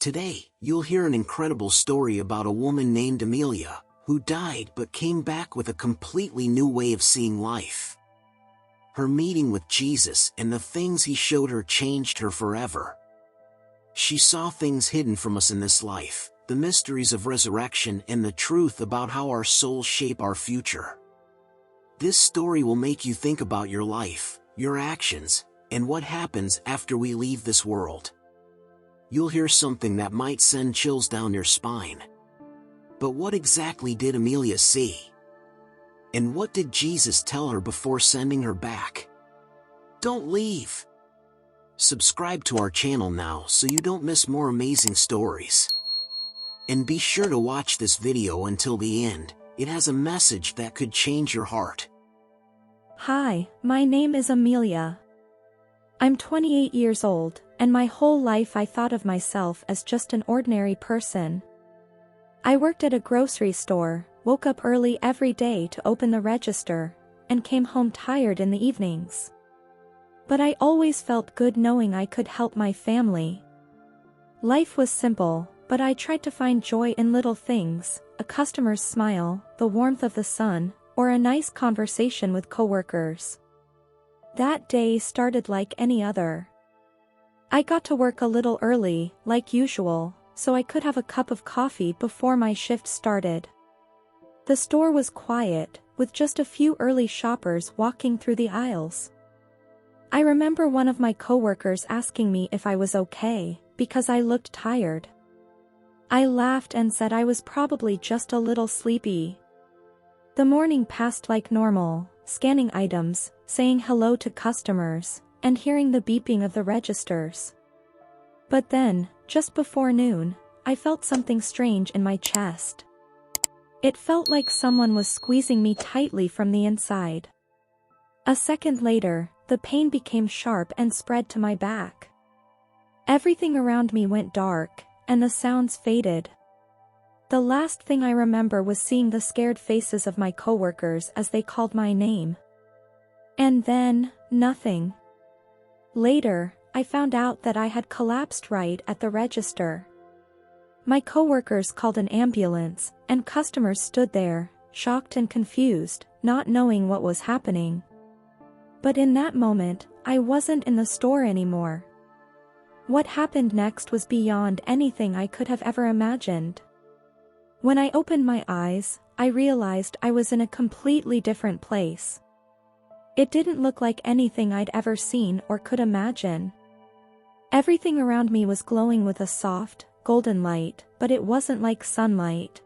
Today, you'll hear an incredible story about a woman named Amelia, who died but came back with a completely new way of seeing life. Her meeting with Jesus and the things he showed her changed her forever. She saw things hidden from us in this life, the mysteries of resurrection and the truth about how our souls shape our future. This story will make you think about your life, your actions, and what happens after we leave this world. You'll hear something that might send chills down your spine. But what exactly did Amelia see? And what did Jesus tell her before sending her back? Don't leave. Subscribe to our channel now so you don't miss more amazing stories. And be sure to watch this video until the end. It has a message that could change your heart. Hi, my name is Amelia. I'm 28 years old, and my whole life I thought of myself as just an ordinary person. I worked at a grocery store, woke up early every day to open the register, and came home tired in the evenings. But I always felt good knowing I could help my family. Life was simple, but I tried to find joy in little things, a customer's smile, the warmth of the sun, or a nice conversation with coworkers. That day started like any other. I got to work a little early, like usual, so I could have a cup of coffee before my shift started. The store was quiet, with just a few early shoppers walking through the aisles. I remember one of my coworkers asking me if I was okay, because I looked tired. I laughed and said I was probably just a little sleepy. The morning passed like normal, scanning items, saying hello to customers, and hearing the beeping of the registers. But then, just before noon, I felt something strange in my chest. It felt like someone was squeezing me tightly from the inside. A second later, the pain became sharp and spread to my back. Everything around me went dark, and the sounds faded. The last thing I remember was seeing the scared faces of my coworkers as they called my name. And then, nothing. Later, I found out that I had collapsed right at the register. My coworkers called an ambulance, and customers stood there, shocked and confused, not knowing what was happening. But in that moment, I wasn't in the store anymore. What happened next was beyond anything I could have ever imagined. When I opened my eyes, I realized I was in a completely different place. It didn't look like anything I'd ever seen or could imagine. Everything around me was glowing with a soft, golden light, but it wasn't like sunlight.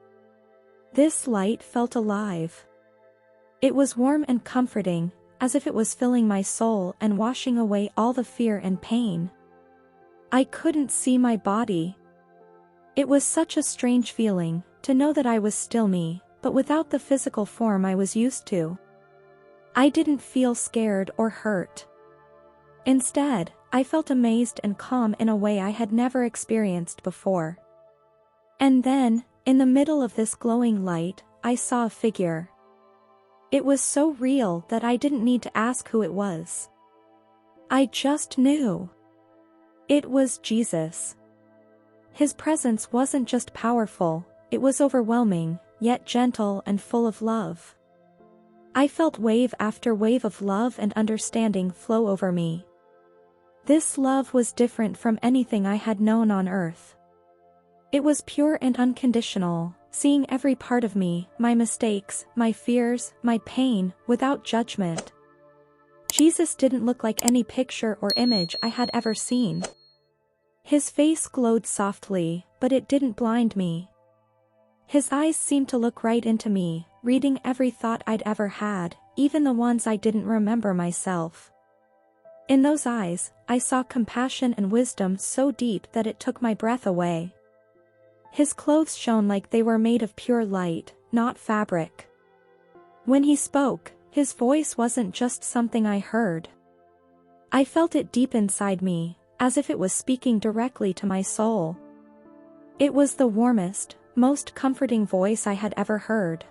This light felt alive. It was warm and comforting, as if it was filling my soul and washing away all the fear and pain. I couldn't see my body. It was such a strange feeling, to know that I was still me, but without the physical form I was used to. I didn't feel scared or hurt. Instead, I felt amazed and calm in a way I had never experienced before. And then, in the middle of this glowing light, I saw a figure. It was so real that I didn't need to ask who it was. I just knew. It was Jesus. His presence wasn't just powerful, it was overwhelming, yet gentle and full of love. I felt wave after wave of love and understanding flow over me. This love was different from anything I had known on earth. It was pure and unconditional, seeing every part of me, my mistakes, my fears, my pain, without judgment. Jesus didn't look like any picture or image I had ever seen. His face glowed softly, but it didn't blind me. His eyes seemed to look right into me, reading every thought I'd ever had, even the ones I didn't remember myself. In those eyes, I saw compassion and wisdom so deep that it took my breath away. His clothes shone like they were made of pure light, not fabric. When he spoke, his voice wasn't just something I heard. I felt it deep inside me, as if it was speaking directly to my soul. It was the warmest, most comforting voice I had ever heard.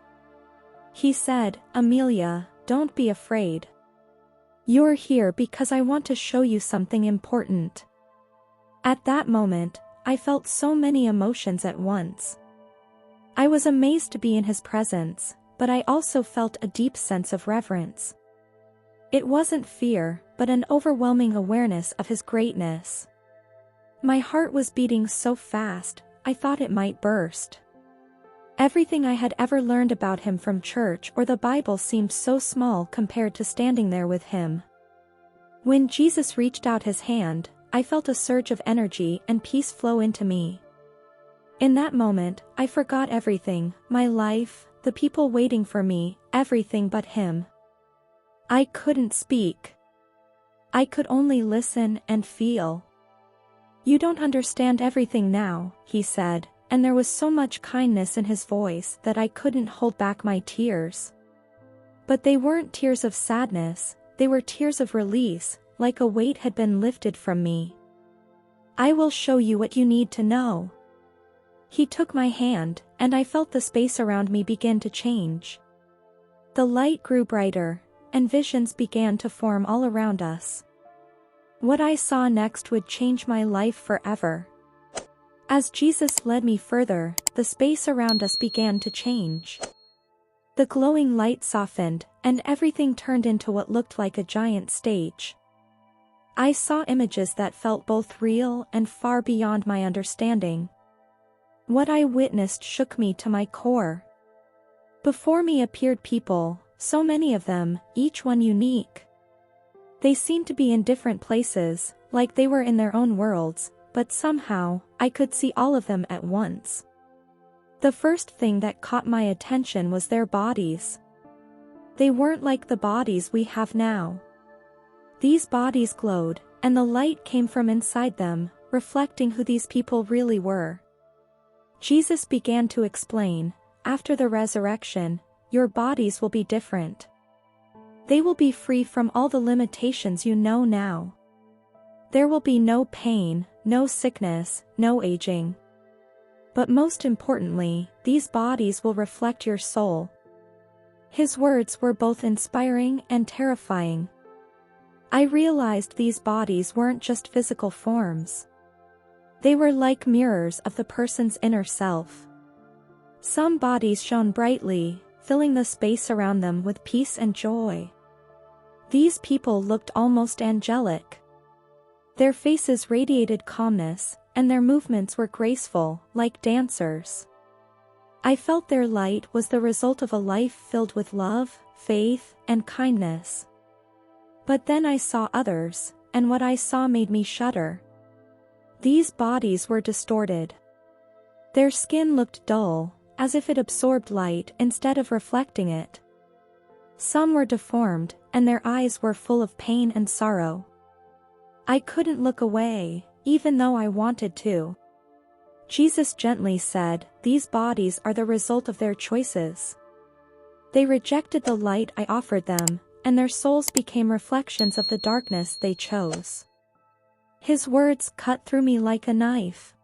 He said, "Amelia, don't be afraid. You're here because I want to show you something important." At that moment, I felt so many emotions at once. I was amazed to be in his presence, but I also felt a deep sense of reverence. It wasn't fear, but an overwhelming awareness of his greatness. My heart was beating so fast, I thought it might burst. Everything I had ever learned about him from church or the Bible seemed so small compared to standing there with him. When Jesus reached out his hand, I felt a surge of energy and peace flow into me. In that moment, I forgot everything, my life, the people waiting for me, everything but him. I couldn't speak. I could only listen and feel. "You don't understand everything now," he said, and there was so much kindness in his voice that I couldn't hold back my tears. But they weren't tears of sadness, they were tears of release, like a weight had been lifted from me. "I will show you what you need to know." He took my hand, and I felt the space around me begin to change. The light grew brighter, and visions began to form all around us. What I saw next would change my life forever. As Jesus led me further, the space around us began to change. The glowing light softened, and everything turned into what looked like a giant stage. I saw images that felt both real and far beyond my understanding. What I witnessed shook me to my core. Before me appeared people, so many of them, each one unique. They seemed to be in different places, like they were in their own worlds, but somehow, I could see all of them at once. The first thing that caught my attention was their bodies. They weren't like the bodies we have now. These bodies glowed, and the light came from inside them, reflecting who these people really were. Jesus began to explain, "After the resurrection, your bodies will be different. They will be free from all the limitations you know now. There will be no pain, no sickness, no aging. But most importantly, these bodies will reflect your soul." His words were both inspiring and terrifying. I realized these bodies weren't just physical forms. They were like mirrors of the person's inner self. Some bodies shone brightly, filling the space around them with peace and joy. These people looked almost angelic. Their faces radiated calmness, and their movements were graceful, like dancers. I felt their light was the result of a life filled with love, faith, and kindness. But then I saw others, and what I saw made me shudder. These bodies were distorted. Their skin looked dull, as if it absorbed light instead of reflecting it. Some were deformed, and their eyes were full of pain and sorrow. I couldn't look away, even though I wanted to. Jesus gently said, "These bodies are the result of their choices. They rejected the light I offered them, and their souls became reflections of the darkness they chose." His words cut through me like a knife.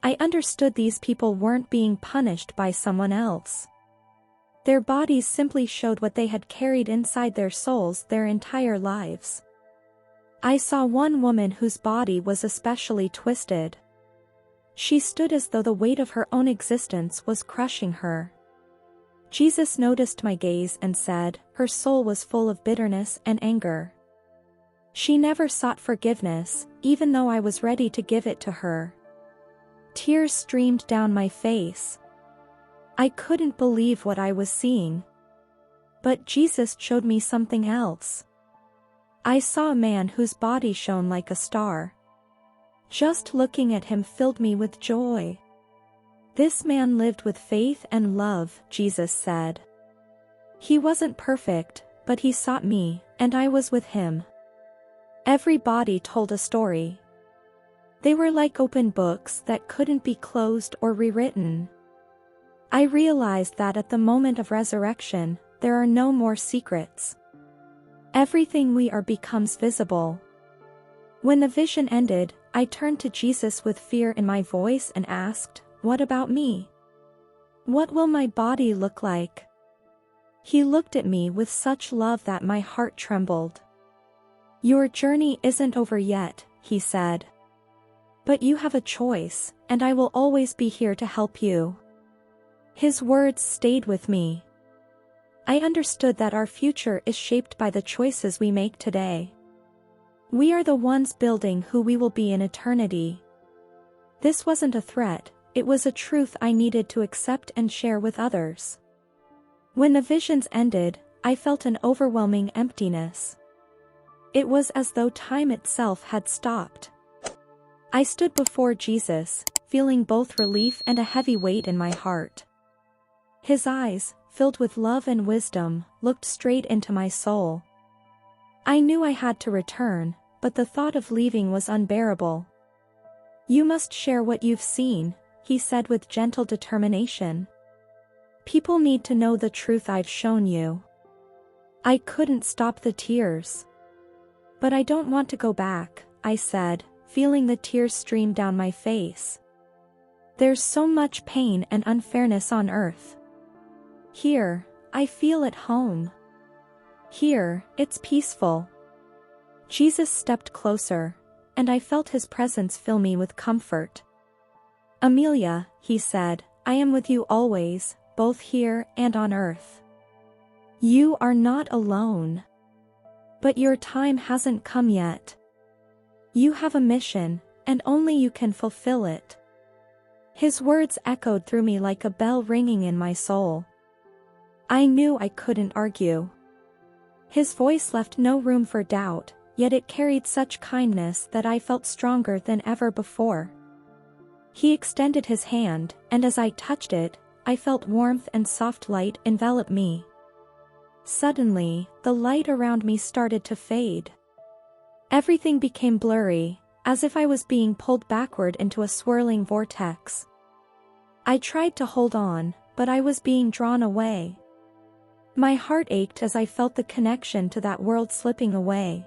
I understood these people weren't being punished by someone else. Their bodies simply showed what they had carried inside their souls their entire lives. I saw one woman whose body was especially twisted. She stood as though the weight of her own existence was crushing her. Jesus noticed my gaze and said, "Her soul was full of bitterness and anger. She never sought forgiveness, even though I was ready to give it to her." Tears streamed down my face. I couldn't believe what I was seeing. But Jesus showed me something else. I saw a man whose body shone like a star. Just looking at him filled me with joy. "This man lived with faith and love," Jesus said. "He wasn't perfect, but he sought me, and I was with him." Every body told a story. They were like open books that couldn't be closed or rewritten. I realized that at the moment of resurrection, there are no more secrets. Everything we are becomes visible. When the vision ended, I turned to Jesus with fear in my voice and asked, "What about me? What will my body look like?" He looked at me with such love that my heart trembled. "Your journey isn't over yet," he said. But you have a choice, and I will always be here to help you." His words stayed with me. I understood that our future is shaped by the choices we make today. We are the ones building who we will be in eternity. This wasn't a threat, it was a truth I needed to accept and share with others. When the visions ended, I felt an overwhelming emptiness. It was as though time itself had stopped. I stood before Jesus, feeling both relief and a heavy weight in my heart. His eyes, filled with love and wisdom, looked straight into my soul. I knew I had to return, but the thought of leaving was unbearable. "You must share what you've seen," he said with gentle determination. "People need to know the truth I've shown you." I couldn't stop the tears. "But I don't want to go back," I said, feeling the tears stream down my face. "There's so much pain and unfairness on earth. Here, I feel at home. Here, it's peaceful." Jesus stepped closer, and I felt his presence fill me with comfort. "Amelia," he said, "I am with you always, both here and on earth. You are not alone. But your time hasn't come yet. You have a mission, and only you can fulfill it." His words echoed through me like a bell ringing in my soul. I knew I couldn't argue. His voice left no room for doubt, yet it carried such kindness that I felt stronger than ever before. He extended his hand, and as I touched it, I felt warmth and soft light envelop me. Suddenly, the light around me started to fade. Everything became blurry, as if I was being pulled backward into a swirling vortex. I tried to hold on, but I was being drawn away. My heart ached as I felt the connection to that world slipping away.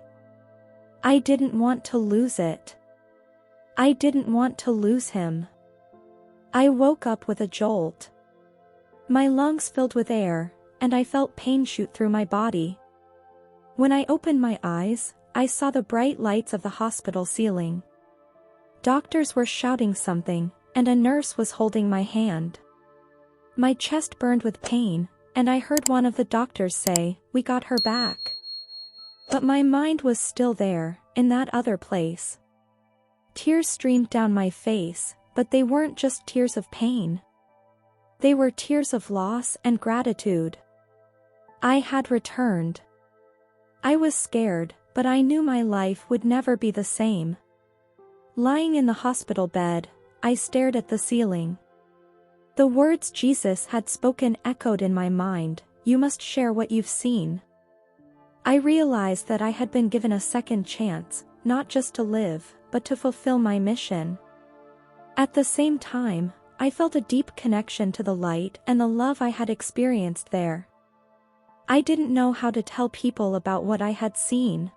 I didn't want to lose it. I didn't want to lose him. I woke up with a jolt. My lungs filled with air, and I felt pain shoot through my body. When I opened my eyes, I saw the bright lights of the hospital ceiling. Doctors were shouting something, and a nurse was holding my hand. My chest burned with pain, and I heard one of the doctors say, "We got her back." But my mind was still there, in that other place. Tears streamed down my face, but they weren't just tears of pain. They were tears of loss and gratitude. I had returned. I was scared, but I knew my life would never be the same. Lying in the hospital bed, I stared at the ceiling. The words Jesus had spoken echoed in my mind, "You must share what you've seen." I realized that I had been given a second chance, not just to live, but to fulfill my mission. At the same time, I felt a deep connection to the light and the love I had experienced there. I didn't know how to tell people about what I had seen.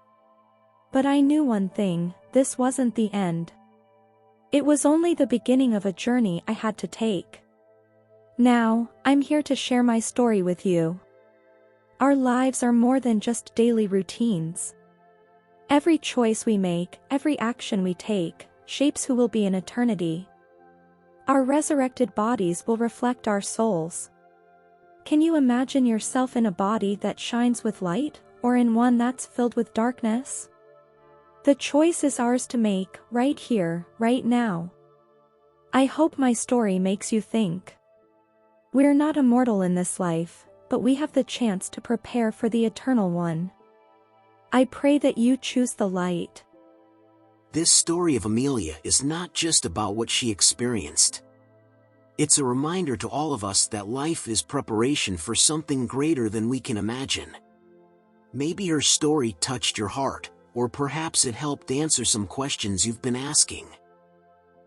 But I knew one thing: this wasn't the end. It was only the beginning of a journey I had to take. Now, I'm here to share my story with you. Our lives are more than just daily routines. Every choice we make, every action we take, shapes who will be in eternity. Our resurrected bodies will reflect our souls. Can you imagine yourself in a body that shines with light, or in one that's filled with darkness? The choice is ours to make, right here, right now. I hope my story makes you think. We're not immortal in this life, but we have the chance to prepare for the eternal one. I pray that you choose the light. This story of Amelia is not just about what she experienced. It's a reminder to all of us that life is preparation for something greater than we can imagine. Maybe her story touched your heart, or perhaps it helped answer some questions you've been asking.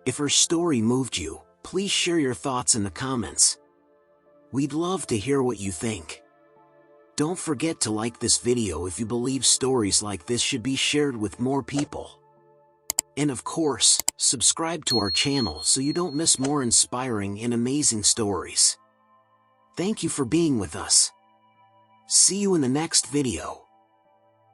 If her story moved you, please share your thoughts in the comments. We'd love to hear what you think. Don't forget to like this video if you believe stories like this should be shared with more people. And of course, subscribe to our channel so you don't miss more inspiring and amazing stories. Thank you for being with us. See you in the next video.